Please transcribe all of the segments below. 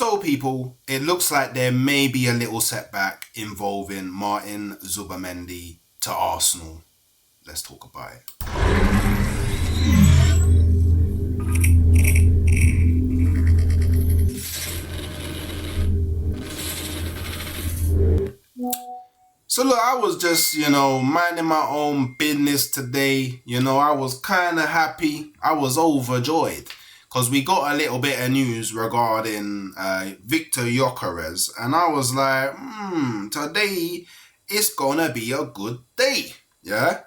So people, it looks like there may be a little setback involving Martín Zubimendi to Arsenal. Let's talk about it. So look, I was just, minding my own business today. I was kind of happy. I was overjoyed because we got a little bit of news regarding Victor Gyökeres. And I was like, today it's gonna be a good day. Yeah?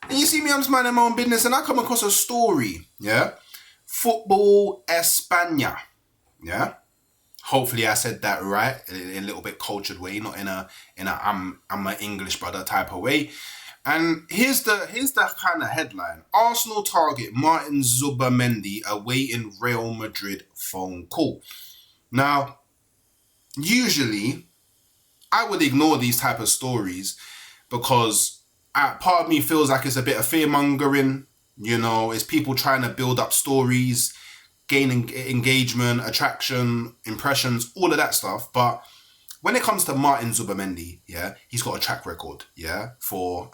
And you see me, I'm just minding my own business and I come across a story. Yeah? Football España. Yeah? Hopefully I said that right, in a little bit cultured way, not in a I'm an English brother type of way. And here's the kind of headline: Arsenal target Martín Zubimendi awaiting Real Madrid phone call. Now, usually I would ignore these type of stories because part of me feels like it's a bit of fear mongering. It's people trying to build up stories, gain engagement, attraction, impressions, all of that stuff. But when it comes to Martín Zubimendi, yeah, he's got a track record, yeah, for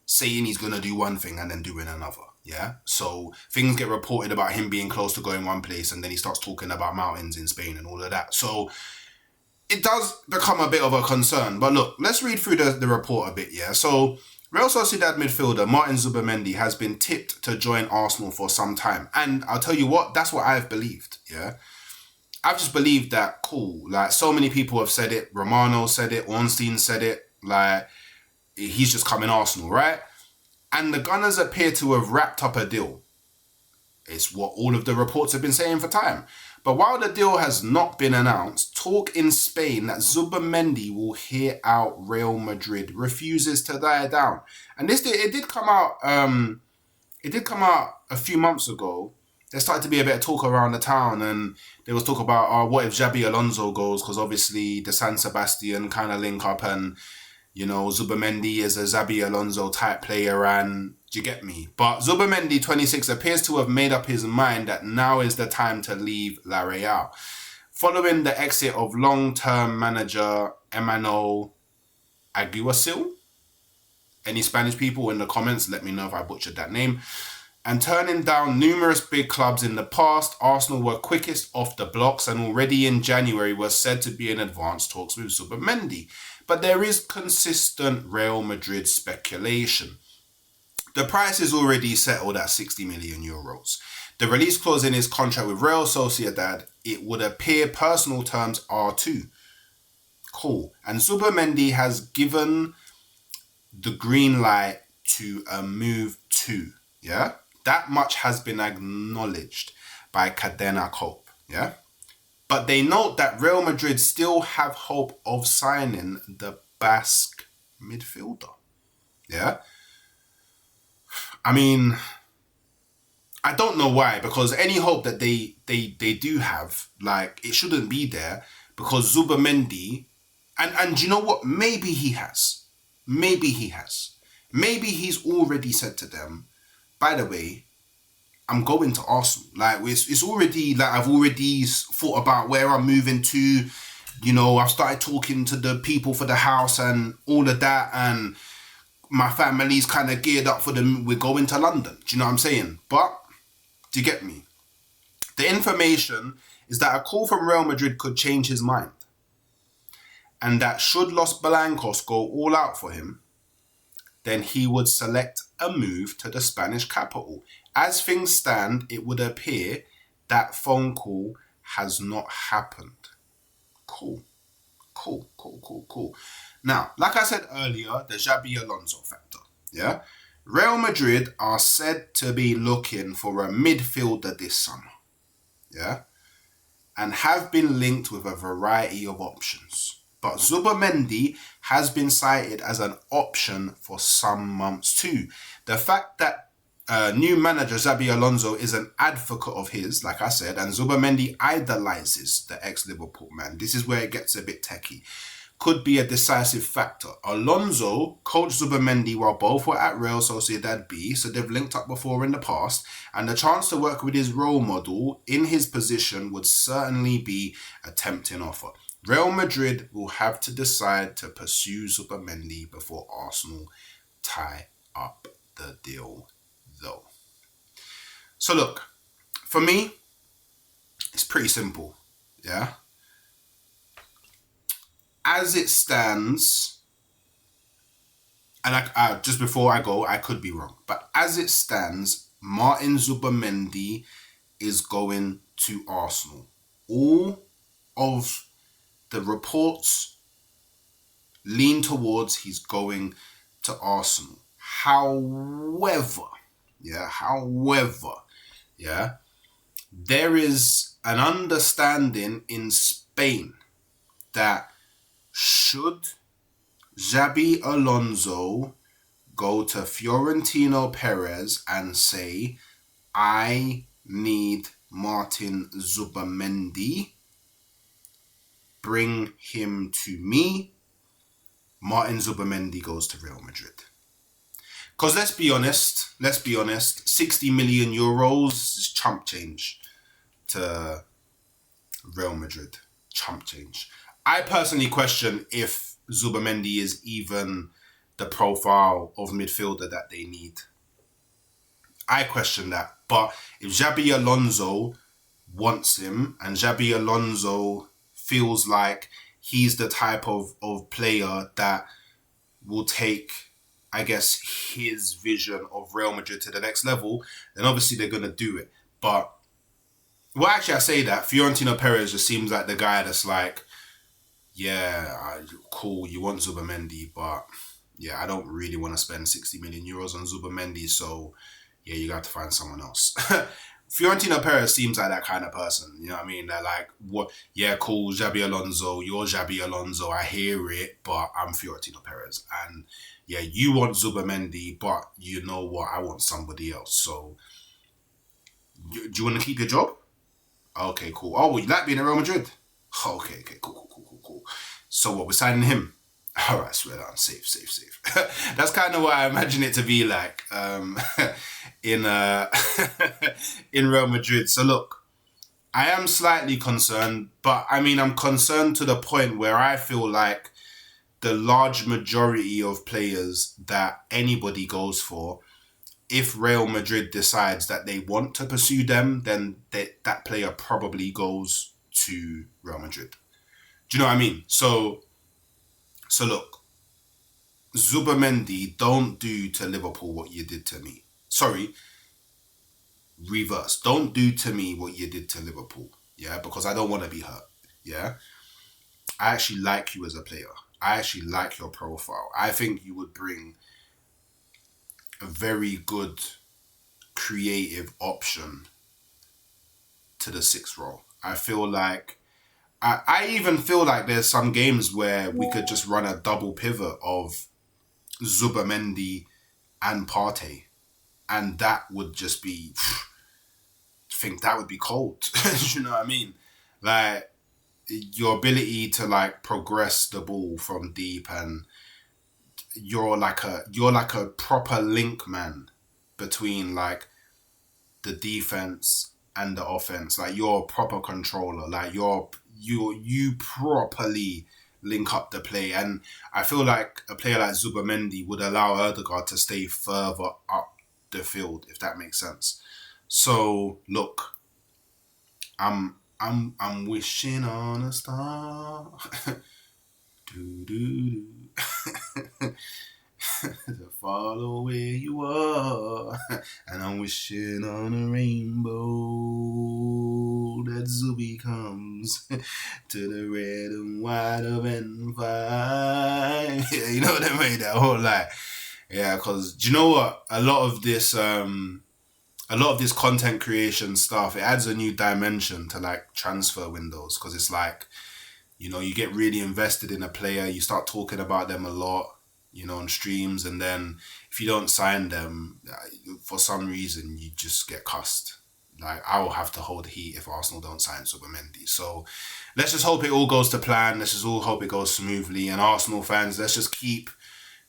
saying he's going to do one thing and then doing another, yeah. So things get reported about him being close to going one place and then he starts talking about mountains in Spain and all of that. So it does become a bit of a concern. But look, let's read through the report a bit, yeah. So Real Sociedad midfielder Martín Zubimendi has been tipped to join Arsenal for some time. And I'll tell you what, that's what I've believed, yeah. I've just believed that, cool, like so many people have said it. Romano said it, Ornstein said it, like he's just coming Arsenal, right? And the Gunners appear to have wrapped up a deal. It's what all of the reports have been saying for time. But while the deal has not been announced, talk in Spain that Zubimendi will hear out Real Madrid refuses to die down. And it did come out a few months ago. There started to be a bit of talk around the town, and there was talk about what if Xabi Alonso goes, because obviously the San Sebastian kind of link up, and Zubimendi is a Xabi Alonso type player, and do you get me? But Zubimendi, 26, appears to have made up his mind that now is the time to leave La Real. Following the exit of long-term manager Emmanuel Alguacil. Any Spanish people in the comments, let me know if I butchered that name. And turning down numerous big clubs in the past, Arsenal were quickest off the blocks and already in January were said to be in advanced talks with Zubimendi. But there is consistent Real Madrid speculation. The price is already settled at 60 million euros. The release clause in his contract with Real Sociedad, it would appear personal terms are too. Cool. And Zubimendi has given the green light to a move too. Yeah? That much has been acknowledged by Cadena Cope, yeah? But they note that Real Madrid still have hope of signing the Basque midfielder, yeah? I mean, I don't know why, because any hope that they do have, like, it shouldn't be there, because Zubimendi, and you know what? Maybe he has. Maybe he's already said to them, by the way, I'm going to Arsenal. Like, it's already, like, I've already thought about where I'm moving to. I've started talking to the people for the house and all of that. And my family's kind of geared up for we're going to London. Do you know what I'm saying? But, do you get me? The information is that a call from Real Madrid could change his mind. And that should Los Blancos go all out for him, then he would select a move to the Spanish capital. As things stand, it would appear that phone call has not happened. Cool. Now, like I said earlier, the Xabi Alonso factor, yeah? Real Madrid are said to be looking for a midfielder this summer, yeah? And have been linked with a variety of options. But Zubimendi has been cited as an option for some months too. The fact that new manager Xabi Alonso is an advocate of his, like I said, and Zubimendi idolizes the ex-Liverpool man. This is where it gets a bit techie. could be a decisive factor. Alonso coached Zubamendi while both were at Real Sociedad B, so they've linked up before in the past, and the chance to work with his role model in his position would certainly be a tempting offer. Real Madrid will have to decide to pursue Zubamendi before Arsenal tie up the deal, though. So look, for me, it's pretty simple, yeah? As it stands, and just before I go, I could be wrong, but as it stands, Martín Zubimendi is going to Arsenal. All of the reports lean towards he's going to Arsenal. However, there is an understanding in Spain that should Xabi Alonso go to Florentino Perez and say, I need Martín Zubimendi, bring him to me, Martín Zubimendi goes to Real Madrid. Because let's be honest, 60 million euros is chump change to Real Madrid. Chump change. I personally question if Zubimendi is even the profile of midfielder that they need. I question that. But if Xabi Alonso wants him and Xabi Alonso feels like he's the type of player that will take, I guess, his vision of Real Madrid to the next level, then obviously they're going to do it. But, well, actually, I say that. Florentino Perez just seems like the guy that's like, yeah, cool, you want Zubimendi, but yeah, I don't really want to spend 60 million euros on Zubimendi, so yeah, you got to find someone else. Florentino Perez seems like that kind of person, you know what I mean? They're like, what? Yeah, cool, Xabi Alonso, you're Xabi Alonso, I hear it, but I'm Florentino Perez. And yeah, you want Zubimendi, but you know what, I want somebody else. So, do you want to keep your job? Okay, cool. Oh, well, you like being at Real Madrid? Okay, cool. So what, we're signing him? All right, swear down, safe. That's kind of what I imagine it to be like in Real Madrid. So look, I am slightly concerned, but I mean, I'm concerned to the point where I feel like the large majority of players that anybody goes for, if Real Madrid decides that they want to pursue them, then that player probably goes to Real Madrid. Do you know what I mean? So look, Zubimendi, don't do to Liverpool what you did to me. Sorry, reverse. Don't do to me what you did to Liverpool. Yeah, because I don't want to be hurt. Yeah, I actually like you as a player. I actually like your profile. I think you would bring a very good creative option to the 6th role. I feel like I even feel like there's some games where we could just run a double pivot of Zubimendi and Partey, and that would just be, I think that would be cold. You know what I mean? Like, your ability to like progress the ball from deep, and you're like a proper link man between like the defense and the offense. Like, you're a proper controller. Like, you properly link up the play, and I feel like a player like Zubimendi would allow Ødegaard to stay further up the field, if that makes sense. So look, I'm wishing on a star to follow where you are, and I'm wishing on a rainbow that Zubi comes to the red and white of N5. Yeah, you know what I mean? That whole like, yeah, because do you know what? A lot of this content creation stuff, it adds a new dimension to like transfer windows, because it's like, you know, you get really invested in a player, you start talking about them a lot, you know, on streams, and then if you don't sign them, for some reason, you just get cussed. like, I will have to hold the heat if Arsenal don't sign ZubameNDI. So let's just hope it all goes to plan. Let's just all hope it goes smoothly. And Arsenal fans, let's just keep,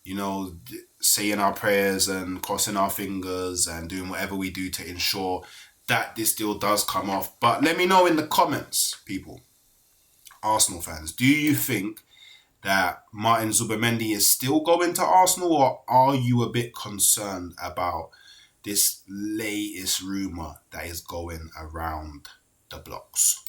you know, saying our prayers and crossing our fingers and doing whatever we do to ensure that this deal does come off. But let me know in the comments, people, Arsenal fans, do you think that Martín Zubimendi is still going to Arsenal, or are you a bit concerned about this latest rumour that is going around the blocks?